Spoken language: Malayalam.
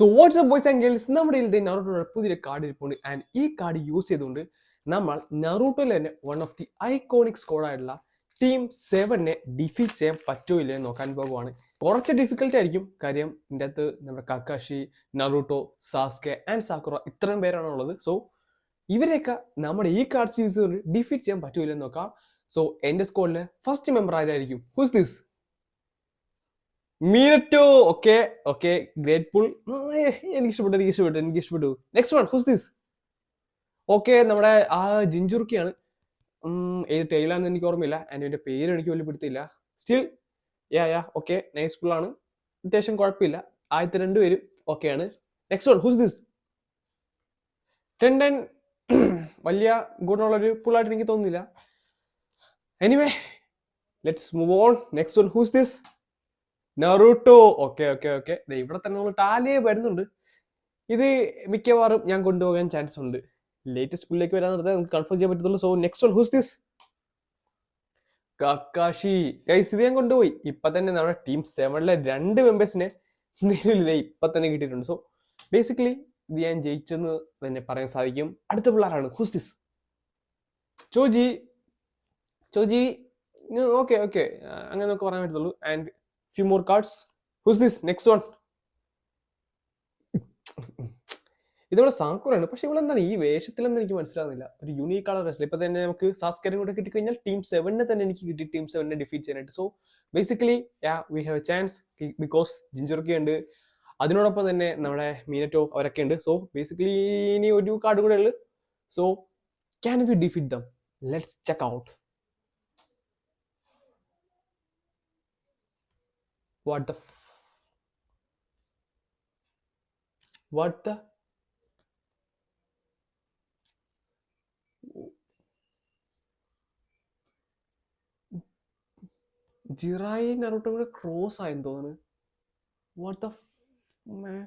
So what's boys and girls, നമ്മുടെ കയ്യിൽ നറൂട്ടോയുടെ പുതിയ കാർഡ് ഇരിപ്പുണ്ട്. ആൻഡ് ഈ കാർഡ് യൂസ് ചെയ്തുകൊണ്ട് നമ്മൾ നറൂട്ടോയിൽ തന്നെ വൺ ഓഫ് ദി ഐക്കോണിക് സ്ക്വാഡായിട്ടുള്ള ടീം 7-നെ ഡിഫീറ്റ് ചെയ്യാൻ പറ്റുമോ ഇല്ലേ നോക്കാൻ പോകുവാണ്. കുറച്ച് ഡിഫിക്കൽട്ടി ആയിരിക്കും, കാര്യം ഇതിൻ്റെ അകത്ത് നമ്മുടെ കക്കാഷി, നറൂട്ടോ, സാസ്കെ ആൻഡ് സാക്കുറ ഇത്രയും പേരാണ് ഉള്ളത്. സോ ഇവരെയൊക്കെ നമ്മുടെ ഈ കാർഡ്സ് യൂസ് ചെയ്തുകൊണ്ട് ഡിഫീറ്റ് ചെയ്യാൻ പറ്റൂല നോക്കാം. സോ എൻ്റെ സ്ക്വാഡിലെ ഫസ്റ്റ് മെമ്പർ ആരായിരിക്കും? Who's this? Minato. Okay okay, grateful. എനിക്ക് ഇഷ്ടപ്പെട്ടു. Next one, who's this? Okay, നമ്മുടെ ആ ജിഞ്ചുർക്കിയാണ്. ഏത് ടൈലാണെന്ന് എനിക്ക് ഓർമ്മയില്ല, ആൻഡ് എൻ്റെ പേര് എനിക്ക് വലിയ പിടുത്തില്ല. Still ya okay, nice full ആണ്, അത്യാവശ്യം കുഴപ്പമില്ല. ആദ്യത്തെ രണ്ടുപേരും ഓക്കെയാണ്. Next one, who's this? Tenten വലിയ ഗുണമുള്ളൊരു പുള്ളായിട്ട് എനിക്ക് തോന്നുന്നില്ല. Anyway let's move on. Next one, who's this? Naruto. Okay okay okay, ഇവിടെ തന്നെ നമ്മൾ ടാലിയെ വരുന്നുണ്ട്. ഇത് മിക്കവാറും ഞാൻ കൊണ്ടുപോകാൻ ചാൻസ് ഉണ്ട്. ലേറ്റസ്റ്റ് പുള്ളിലേക്ക് വരാൻ നിർത്താൻ നമുക്ക് കൺഫേം ചെയ്യാൻ പറ്റത്തുള്ളൂ. So next one, who's this? Kakashi. Guys, ഇത് ഞാൻ കൊണ്ടുപോയി. ഇപ്പൊ തന്നെ നമ്മുടെ ടീം 7-ലെ 2 മെമ്പേഴ്സിനെ നിലവിൽ ഇപ്പൊ തന്നെ കിട്ടിയിട്ടുണ്ട്. സോ ബേസിക്കലി ഇത് ഞാൻ ജയിച്ചെന്ന് തന്നെ പറയാൻ സാധിക്കും. അടുത്ത പിള്ളേരാണ്. Who's this? Choji. Okay okay, അങ്ങനെ നമുക്ക് പറയാൻ പറ്റത്തുള്ളൂ. And few more cards. Who's this? Next one. ഇതിവിടെ സാക്കുറാണ്, പക്ഷെ ഇവിടെ എന്താണ് ഈ വേഷത്തിലെന്ന് എനിക്ക് മനസ്സിലാകുന്നില്ല. ഒരു യൂണീക് കളർ ഡ്രസ്സിൽ ഇപ്പൊ തന്നെ നമുക്ക് സാസ്കരും കൂടെ കിട്ടിക്കഴിഞ്ഞാൽ ടീം 7-നെ തന്നെ എനിക്ക് കിട്ടി, ടീം 7-നെ ഡിഫീറ്റ് ചെയ്യാനായിട്ട്. So basically we have a chance, because Jinchuriki ഉണ്ട്, അതിനോടൊപ്പം തന്നെ നമ്മുടെ മീനറ്റോ അവരൊക്കെ ഉണ്ട്. സോ ബേസിക്കലി ഇനി ഒരു കാർഡ് കൂടെ ഉള്ളു. So can we defeat them? Let's check out. What the Jiraiya Naruto കൂടെ ക്രോസ് ആയെന്ന് തോന്നുന്നു. What the man?